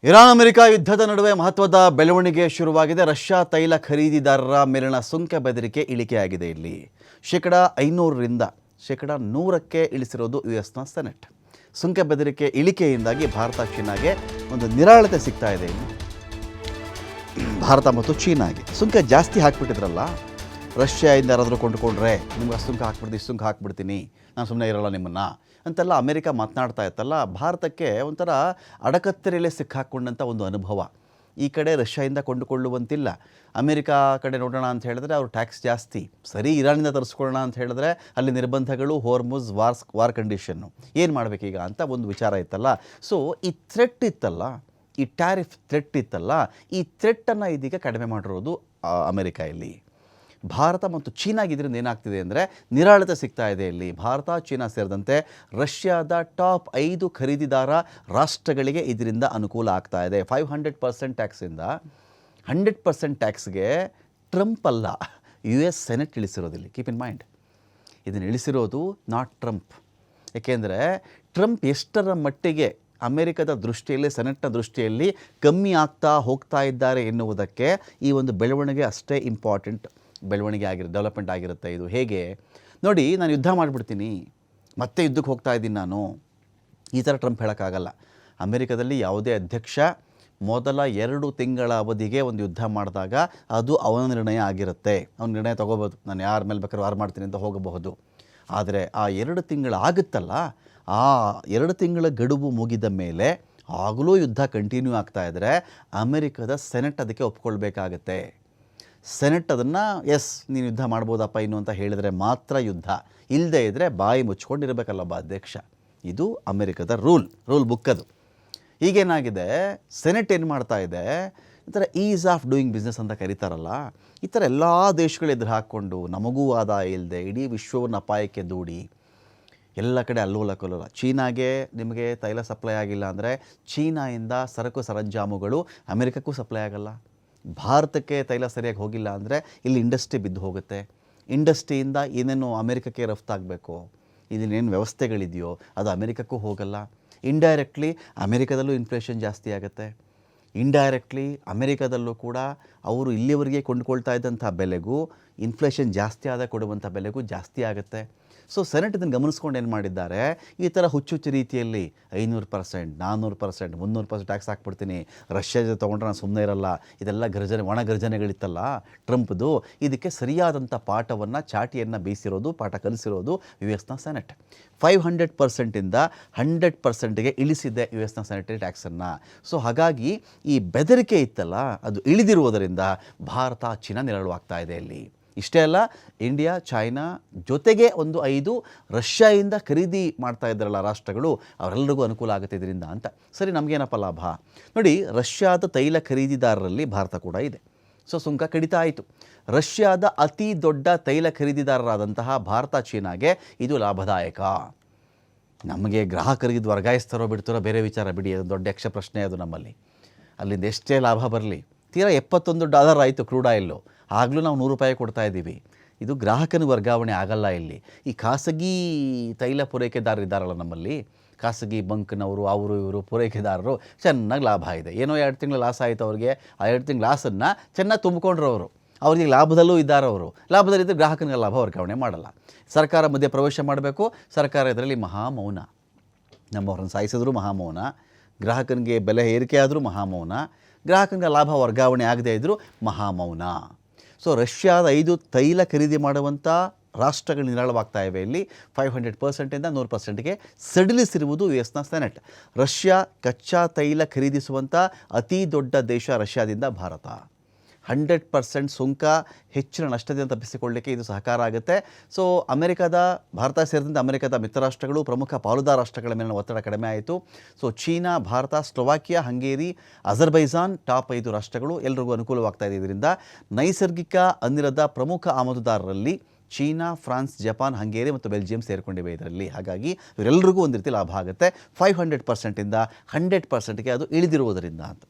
Iran America ಯುದ್ಧದ ನಡುವೆ ಮಹತ್ವದ ಬೆಳವಣಿಗೆ ಶುರುವಾಗಿದೆ. ರಷ್ಯಾ ತೈಲ ಖರೀದಿದಾರರ ಮೇಲಿನ ಸುಂಕ ಬೆದರಿಕೆ ಇಳಿಕೆಯಾಗಿದೆ. ಇಲ್ಲಿ ಶೇಕಡ 500ರಿಂದ ಶೇಕಡ 100ಕ್ಕೆ ಇಳಿಸಿರೋದು ಯುಎಸ್ನ ಸೆನೆಟ್. ಸುಂಕ ಬೆದರಿಕೆ ಇಳಿಕೆಯಿಂದಾಗಿ ಭಾರತ ಚೀನಾಗೆ ಒಂದು ನಿರಾಳತೆ ಸಿಗ್ತಾ ಇದೆ. ಭಾರತ ಮತ್ತು ಚೀನಾಗೆ ಸುಂಕ ಜಾಸ್ತಿ ಹಾಕ್ಬಿಟ್ಟಿದ್ರಲ್ಲ, ರಷ್ಯಾದಿಂದ ಯಾರಾದರೂ ಕೊಂಡುಕೊಂಡ್ರೆ ನಿಮ್ಗೆ ಅಷ್ಟು ಸುಂಕ ಹಾಕ್ಬಿಡ್ತೀನಿ, ಇಷ್ಟು ಸುಂಕ ಹಾಕ್ಬಿಡ್ತೀನಿ, ನಾನು ಸುಮ್ಮನೆ ಇರೋಲ್ಲ ನಿಮ್ಮನ್ನು ಅಂತೆಲ್ಲ ಅಮೆರಿಕ ಮಾತನಾಡ್ತಾ ಇತ್ತಲ್ಲ. ಭಾರತಕ್ಕೆ ಒಂಥರ ಅಡಕತ್ತರೆಯಲ್ಲೇ ಸಿಕ್ಕಾಕೊಂಡಂಥ ಒಂದು ಅನುಭವ. ಈ ಕಡೆ ರಷ್ಯಾದಿಂದ ಕೊಂಡುಕೊಳ್ಳುವಂತಿಲ್ಲ, ಅಮೆರಿಕ ಕಡೆ ನೋಡೋಣ ಅಂತ ಹೇಳಿದ್ರೆ ಅವರು ಟ್ಯಾಕ್ಸ್ ಜಾಸ್ತಿ, ಸರಿ ಇರಾನಿಂದ ತರಿಸ್ಕೊಳ್ಳೋಣ ಅಂತ ಹೇಳಿದ್ರೆ ಅಲ್ಲಿ ನಿರ್ಬಂಧಗಳು, ಹೋರ್ಮುಜ್ ವಾರ್ ಕಂಡೀಷನ್ನು, ಏನು ಮಾಡಬೇಕೀಗ ಅಂತ ಒಂದು ವಿಚಾರ ಇತ್ತಲ್ಲ. ಸೊ ಈ ಥ್ರೆಟ್ ಇತ್ತಲ್ಲ, ಈ ಟ್ಯಾರಿಫ್ ಥ್ರೆಟ್ ಇತ್ತಲ್ಲ, ಈ ಥ್ರೆಟ್ಟನ್ನು ಇದೀಗ ಕಡಿಮೆ ಮಾಡಿರೋದು ಅಮೆರಿಕ. ಇಲ್ಲಿ ಭಾರತ ಮತ್ತು ಚೀನಾಗೆ ಇದರಿಂದ ಏನಾಗ್ತಿದೆ ಅಂದರೆ ನಿರಾಳತೆ ಸಿಗ್ತಾ ಇದೆ. ಇಲ್ಲಿ ಭಾರತ, ಚೀನಾ ಸೇರಿದಂತೆ ರಷ್ಯಾದ ಟಾಪ್ 5 ಖರೀದಿದಾರ ರಾಷ್ಟ್ರಗಳಿಗೆ ಇದರಿಂದ ಅನುಕೂಲ ಆಗ್ತಾ ಇದೆ. 500% ಟ್ಯಾಕ್ಸಿಂದ 100% ಟ್ಯಾಕ್ಸ್ಗೆ ಟ್ರಂಪ್ ಅಲ್ಲ, US ಸೆನೆಟ್ ಇಳಿಸಿರೋದಿಲ್ಲ. ಕೀಪ್ ಇನ್ ಮೈಂಡ್, ಇದನ್ನು ಇಳಿಸಿರೋದು ನಾಟ್ ಟ್ರಂಪ್. ಏಕೆಂದರೆ ಟ್ರಂಪ್ ಎಷ್ಟರ ಮಟ್ಟಿಗೆ ಅಮೆರಿಕದ ದೃಷ್ಟಿಯಲ್ಲಿ, ಸೆನೆಟ್ನ ದೃಷ್ಟಿಯಲ್ಲಿ ಕಮ್ಮಿ ಆಗ್ತಾ ಹೋಗ್ತಾ ಇದ್ದಾರೆ ಎನ್ನುವುದಕ್ಕೆ ಈ ಒಂದು ಬೆಳವಣಿಗೆ ಅಷ್ಟೇ ಇಂಪಾರ್ಟೆಂಟ್ ಬೆಳವಣಿಗೆ ಡೆವಲಪ್ಮೆಂಟ್ ಆಗಿರುತ್ತೆ. ಇದು ಹೇಗೆ ನೋಡಿ, ನಾನು ಯುದ್ಧ ಮಾಡಿಬಿಡ್ತೀನಿ, ಮತ್ತೆ ಯುದ್ಧಕ್ಕೆ ಹೋಗ್ತಾ ಇದ್ದೀನಿ ನಾನು, ಈ ಥರ ಟ್ರಂಪ್ ಹೇಳೋಕ್ಕಾಗಲ್ಲ. ಅಮೆರಿಕದಲ್ಲಿ ಯಾವುದೇ ಅಧ್ಯಕ್ಷ ಮೊದಲ 2 ತಿಂಗಳ ಅವಧಿಗೆ ಒಂದು ಯುದ್ಧ ಮಾಡಿದಾಗ ಅದು ಅವನ ನಿರ್ಣಯ ಆಗಿರುತ್ತೆ. ಅವನ ನಿರ್ಣಯ ತೊಗೋಬೋದು, ನಾನು ಯಾರ ಮೇಲೆ ಬೇಕಾದ್ರೂ ವಾರ್ ಮಾಡ್ತೀನಿ ಅಂತ ಹೋಗಬಹುದು. ಆದರೆ ಆ 2 ತಿಂಗಳು ಆಗುತ್ತಲ್ಲ, ಆ 2 ತಿಂಗಳ ಗಡುವು ಮುಗಿದ ಮೇಲೆ ಆಗಲೂ ಯುದ್ಧ ಕಂಟಿನ್ಯೂ ಆಗ್ತಾ ಇದ್ದರೆ ಅಮೆರಿಕದ ಸೆನೆಟ್ ಅದಕ್ಕೆ ಒಪ್ಕೊಳ್ಬೇಕಾಗತ್ತೆ. ಸೆನೆಟ್ ಅದನ್ನು ಎಸ್ ನೀನು ಯುದ್ಧ ಮಾಡ್ಬೋದಪ್ಪ ಇನ್ನು ಅಂತ ಹೇಳಿದರೆ ಮಾತ್ರ ಯುದ್ಧ, ಇಲ್ಲದೇ ಇದ್ದರೆ ಬಾಯಿ ಮುಚ್ಕೊಂಡಿರಬೇಕಲ್ಲೊಬ್ಬ ಅಧ್ಯಕ್ಷ. ಇದು ಅಮೆರಿಕದ ರೂಲ್ ಬುಕ್. ಅದು ಈಗೇನಾಗಿದೆ, ಸೆನೆಟ್ ಏನು ಮಾಡ್ತಾ ಇದೆ, ಈ ಥರ ಈಸ್ ಆಫ್ ಡೂಯಿಂಗ್ ಬಿಸ್ನೆಸ್ ಅಂತ ಕರೀತಾರಲ್ಲ, ಈ ಥರ ಎಲ್ಲ ದೇಶಗಳು ಎದುರು ಹಾಕ್ಕೊಂಡು ನಮಗೂ ಆದಾಯ ಇಲ್ಲದೆ ಇಡೀ ವಿಶ್ವವನ್ನು ಅಪಾಯಕ್ಕೆ ದೂಡಿ ಎಲ್ಲ ಕಡೆ ಅಲ್ಲೋಲ ಕಲ್ಲೋಲ. ಚೀನಾಗೆ ನಿಮಗೆ ತೈಲ ಸಪ್ಲೈ ಆಗಿಲ್ಲ ಅಂದರೆ ಚೀನಾಯಿಂದ ಸರಕು ಸರಂಜಾಮುಗಳು ಅಮೆರಿಕಕ್ಕೂ ಸಪ್ಲೈ ಆಗಲ್ಲ. ಭಾರತಕ್ಕೆ ತೈಲ ಸರಿಯಾಗಿ ಹೋಗಿಲ್ಲ ಅಂದರೆ ಇಲ್ಲಿ ಇಂಡಸ್ಟ್ರಿ ಬಿದ್ದು ಹೋಗುತ್ತೆ. ಇಂಡಸ್ಟ್ರಿಯಿಂದ ಏನೇನು ಅಮೆರಿಕಕ್ಕೆ ರಫ್ತಾಗಬೇಕು, ಇದನ್ನೇನು ವ್ಯವಸ್ಥೆಗಳಿದೆಯೋ ಅದು ಅಮೆರಿಕಕ್ಕೂ ಹೋಗಲ್ಲ. ಇಂಡೈರೆಕ್ಟ್ಲಿ ಅಮೆರಿಕದಲ್ಲೂ ಇನ್ಫ್ಲೇಷನ್ ಜಾಸ್ತಿ ಆಗುತ್ತೆ. ಇಂಡೈರೆಕ್ಟ್ಲಿ ಅಮೆರಿಕದಲ್ಲೂ ಕೂಡ ಅವರು ಇಲ್ಲಿವರೆಗೆ ಕೊಂಡುಕೊಳ್ತಾ ಇದ್ದಂಥ ಬೆಲೆಗೂ ಇನ್ಫ್ಲೇಷನ್ ಜಾಸ್ತಿ ಆದ ಕೊಡುವಂಥ ಬೆಲೆಗೂ ಜಾಸ್ತಿ ಆಗುತ್ತೆ. ಸೊ ಸೆನೆಟ್ ಇದನ್ನು ಗಮನಿಸ್ಕೊಂಡು ಏನು ಮಾಡಿದ್ದಾರೆ, ಈ ಥರ ಹುಚ್ಚುಚ್ಚು ರೀತಿಯಲ್ಲಿ 500%, 400%, 300% ಟ್ಯಾಕ್ಸ್ ಹಾಕ್ಬಿಡ್ತೀನಿ, ರಷ್ಯಾ ಜೊತೆ ತೊಗೊಂಡ್ರೆ ನಾನು ಸುಮ್ಮನೆ ಇರಲ್ಲ, ಇದೆಲ್ಲ ಒಣ ಗರ್ಜನೆಗಳಿತ್ತಲ್ಲ ಟ್ರಂಪ್ದು, ಇದಕ್ಕೆ ಸರಿಯಾದಂಥ ಪಾಠವನ್ನು, ಚಾಟಿಯನ್ನು ಬೀಸಿರೋದು, ಪಾಠ ಕಲಿಸಿರೋದು US ನ ಸೆನೆಟ್. 500%ಇಂದ 100%ಗೆ ಇಳಿಸಿದೆ US ನ ಸೆನೆಟರಿ ಟ್ಯಾಕ್ಸನ್ನು. ಸೊ ಹಾಗಾಗಿ ಈ ಬೆದರಿಕೆ ಇತ್ತಲ್ಲ ಅದು ಇಳಿದಿರುವುದರಿಂದ ಭಾರತ, ಚೀನಾ ನಿರಾಳವಾಗ್ತಾ ಇದೆ. ಇಲ್ಲಿ ಇಷ್ಟೇ ಅಲ್ಲ, ಇಂಡಿಯಾ, ಚೈನಾ ಜೊತೆಗೆ ಒಂದು 5 ರಷ್ಯಾಯಿಂದ ಖರೀದಿ ಮಾಡ್ತಾ ಇದ್ದಾರಲ್ಲ ರಾಷ್ಟ್ರಗಳು, ಅವರೆಲ್ಲರಿಗೂ ಅನುಕೂಲ ಆಗುತ್ತೆ ಇದರಿಂದ ಅಂತ. ಸರಿ, ನಮಗೇನಪ್ಪ ಲಾಭ ನೋಡಿ, ರಷ್ಯಾದ ತೈಲ ಖರೀದಿದಾರರಲ್ಲಿ ಭಾರತ ಕೂಡ ಇದೆ. ಸೊ ಸುಂಕ ಕಡಿತ ಆಯಿತು. ರಷ್ಯಾದ ಅತಿ ದೊಡ್ಡ ತೈಲ ಖರೀದಿದಾರರಾದಂತಹ ಭಾರತ, ಚೀನಾಗೆ ಇದು ಲಾಭದಾಯಕ. ನಮಗೆ ಗ್ರಾಹಕರಿಗೆ ಇದು ವರ್ಗಾಯಿಸ್ತಾರೋ ಬಿಡ್ತಾರೋ ಬೇರೆ ವಿಚಾರ ಬಿಡಿ, ಅದು ದೊಡ್ಡ ಯಕ್ಷ ಪ್ರಶ್ನೆ. ಅದು ನಮ್ಮಲ್ಲಿ ಅಲ್ಲಿಂದ ಎಷ್ಟೇ ಲಾಭ ಬರಲಿ, ತೀರಾ $71 ಆಯಿತು ಕ್ರೂಡ್ ಆಯಿಲ್ಲು, ಆಗಲೂ ನಾವು $100 ಕೊಡ್ತಾ ಇದ್ದೀವಿ. ಇದು ಗ್ರಾಹಕನ ವರ್ಗಾವಣೆ ಆಗಲ್ಲ. ಇಲ್ಲಿ ಈ ಖಾಸಗಿ ತೈಲ ಪೂರೈಕೆದಾರರಿದ್ದಾರಲ್ಲ ನಮ್ಮಲ್ಲಿ, ಖಾಸಗಿ ಬಂಕ್ನವರು, ಅವರು ಇವರು ಪೂರೈಕೆದಾರರು ಚೆನ್ನಾಗಿ ಲಾಭ ಇದೆ. ಏನೋ 2 ತಿಂಗಳು ಲಾಸ್ ಆಯಿತು ಅವ್ರಿಗೆ, ಆ 2 ತಿಂಗಳು ಲಾಸನ್ನು ಚೆನ್ನಾಗಿ ತುಂಬಿಕೊಂಡ್ರು ಅವರು. ಅವ್ರಿಗೆ ಲಾಭದಲ್ಲೂ ಇದ್ದಾರೆ ಅವರು. ಲಾಭದಲ್ಲಿದ್ದರೆ ಗ್ರಾಹಕನಿಗೆ ಲಾಭ ವರ್ಗಾವಣೆ ಮಾಡಲ್ಲ. ಸರ್ಕಾರ ಮಧ್ಯೆ ಪ್ರವೇಶ ಮಾಡಬೇಕು, ಸರ್ಕಾರ ಇದರಲ್ಲಿ ಮಹಾಮೌನ. ನಮ್ಮವ್ರನ್ನ ಸಾಯಿಸಿದ್ರು ಮಹಾಮೌನ, ಗ್ರಾಹಕನಿಗೆ ಬೆಲೆ ಏರಿಕೆ ಆದರೂ ಮಹಾಮೌನ, ಗ್ರಾಹಕನಿಗೆ ಲಾಭ ವರ್ಗಾವಣೆ ಆಗದೇ ಇದ್ದರೂ ಮಹಾಮೌನ. ಸೊ ರಷ್ಯಾದ 5 ತೈಲ ಖರೀದಿ ಮಾಡುವಂಥ ರಾಷ್ಟ್ರಗಳು ನಿರಾಳವಾಗ್ತಾ ಇವೆ. ಇಲ್ಲಿ 500%ಇಂದ 100%ಗೆ ಸಡಿಲಿಸಿರುವುದು US ನ ಸೆನೆಟ್. ರಷ್ಯಾ ಕಚ್ಚಾ ತೈಲ ಖರೀದಿಸುವಂಥ ಅತಿ ದೊಡ್ಡ ದೇಶ ರಷ್ಯಾದಿಂದ ಭಾರತ. 100% ಸುಂಕ ಹೆಚ್ಚಿನ ನಷ್ಟದಿಂದ ತಪ್ಪಿಸಿಕೊಳ್ಳಲಿಕ್ಕೆ ಇದು ಸಹಕಾರ ಆಗುತ್ತೆ. ಸೊ ಭಾರತ ಸೇರಿದಂತೆ ಅಮೆರಿಕದ ಮಿತ್ರ ರಾಷ್ಟ್ರಗಳು, ಪ್ರಮುಖ ಪಾಲುದಾರ ರಾಷ್ಟ್ರಗಳ ಮೇಲಿನ ಒತ್ತಡ ಕಡಿಮೆ ಆಯಿತು. So China, Bharat, Slovakia, Hungary, Azerbaijan top 5 ರಾಷ್ಟ್ರಗಳು ಎಲ್ರಿಗೂ ಅನುಕೂಲವಾಗ್ತಾ ಇದೆ. ಇದರಿಂದ ನೈಸರ್ಗಿಕ ಅನಿಲದ ಪ್ರಮುಖ ಆಮದುದಾರರಲ್ಲಿ ಚೀನಾ, ಫ್ರಾನ್ಸ್, ಜಪಾನ್, ಹಂಗೇರಿ ಮತ್ತು ಬೆಲ್ಜಿಯಂ ಸೇರಿಕೊಂಡಿವೆ ಇದರಲ್ಲಿ. ಹಾಗಾಗಿ ಇವರೆಲ್ಲರಿಗೂ ಒಂದು ರೀತಿ ಲಾಭ ಆಗುತ್ತೆ. 500%ಇಂದ 100%ಗೆ ಅದು ಇಳಿದಿರುವುದರಿಂದ ಅಂತ.